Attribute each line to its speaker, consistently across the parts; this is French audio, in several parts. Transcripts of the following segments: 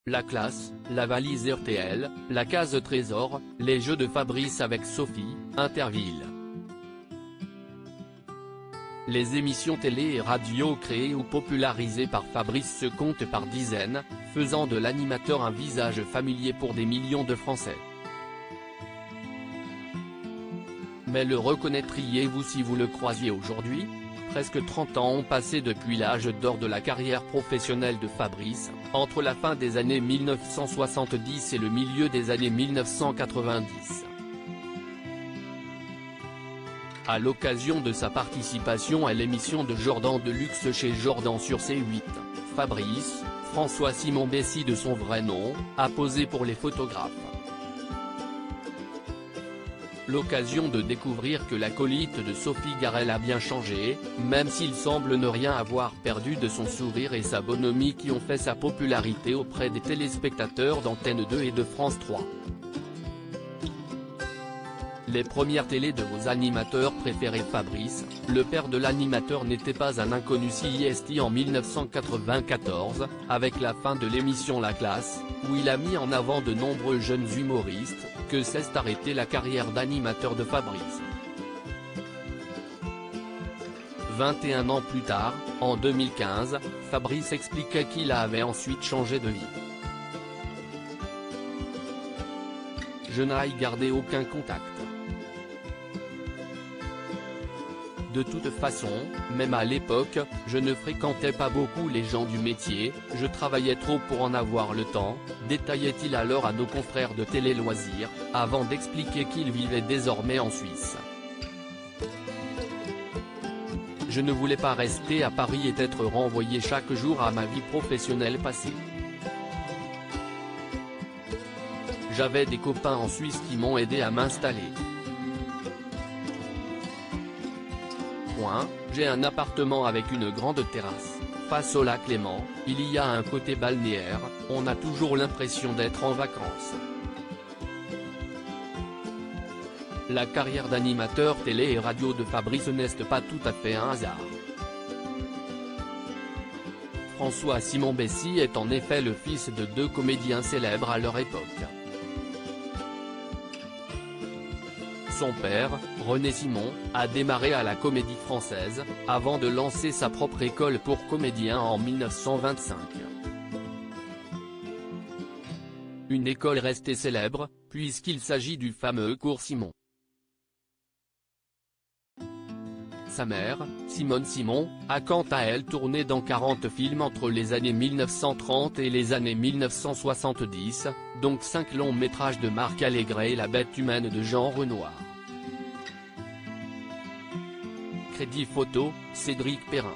Speaker 1: la classe, la valise RTL, la case trésor, les jeux de Fabrice avec Sophie, Interville. Les émissions télé et radio créées ou popularisées par Fabrice se comptent par dizaines, faisant de l'animateur un visage familier pour des millions de Français. Mais le reconnaîtriez-vous si vous le croisiez aujourd'hui ? Presque 30 ans ont passé depuis l'âge d'or de la carrière professionnelle de Fabrice, entre la fin des années 1970 et le milieu des années 1990. À l'occasion de sa participation à l'émission de Jordan de Luxe chez Jordan sur C8, Fabrice, François-Simon Bessy de son vrai nom, a posé pour les photographes. L'occasion de découvrir que l'acolyte de Sophie Garel a bien changé, même s'il semble ne rien avoir perdu de son sourire et sa bonhomie qui ont fait sa popularité auprès des téléspectateurs d'Antenne 2 et de France 3. Les premières télés de vos animateurs préférés. Fabrice, le père de l'animateur, n'était pas un inconnu CIST en 1994, avec la fin de l'émission La Classe, où il a mis en avant de nombreux jeunes humoristes, que s'est arrêtée la carrière d'animateur de Fabrice. 21 ans plus tard, en 2015, Fabrice expliquait qu'il avait ensuite changé de vie. Je n'ai gardé aucun contact. De toute façon, même à l'époque, je ne fréquentais pas beaucoup les gens du métier, je travaillais trop pour en avoir le temps, détaillait-il alors à nos confrères de Télé Loisirs, avant d'expliquer qu'il vivait désormais en Suisse. Je ne voulais pas rester à Paris et être renvoyé chaque jour à ma vie professionnelle passée. J'avais des copains en Suisse qui m'ont aidé à m'installer. J'ai un appartement avec une grande terrasse, face au lac Léman, il y a un côté balnéaire, on a toujours l'impression d'être en vacances. La carrière d'animateur télé et radio de Fabrice n'est pas tout à fait un hasard. François-Simon Bessy est en effet le fils de deux comédiens célèbres à leur époque. Son père, René Simon, a démarré à la Comédie Française, avant de lancer sa propre école pour comédiens en 1925. Une école restée célèbre, puisqu'il s'agit du fameux cours Simon. Sa mère, Simone Simon, a quant à elle tourné dans 40 films entre les années 1930 et les années 1970, donc 5 longs métrages de Marc Allégret et La Bête humaine de Jean Renoir. Crédit photo, Cédric Perrin.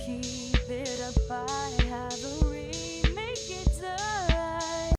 Speaker 2: Keep it up, I have a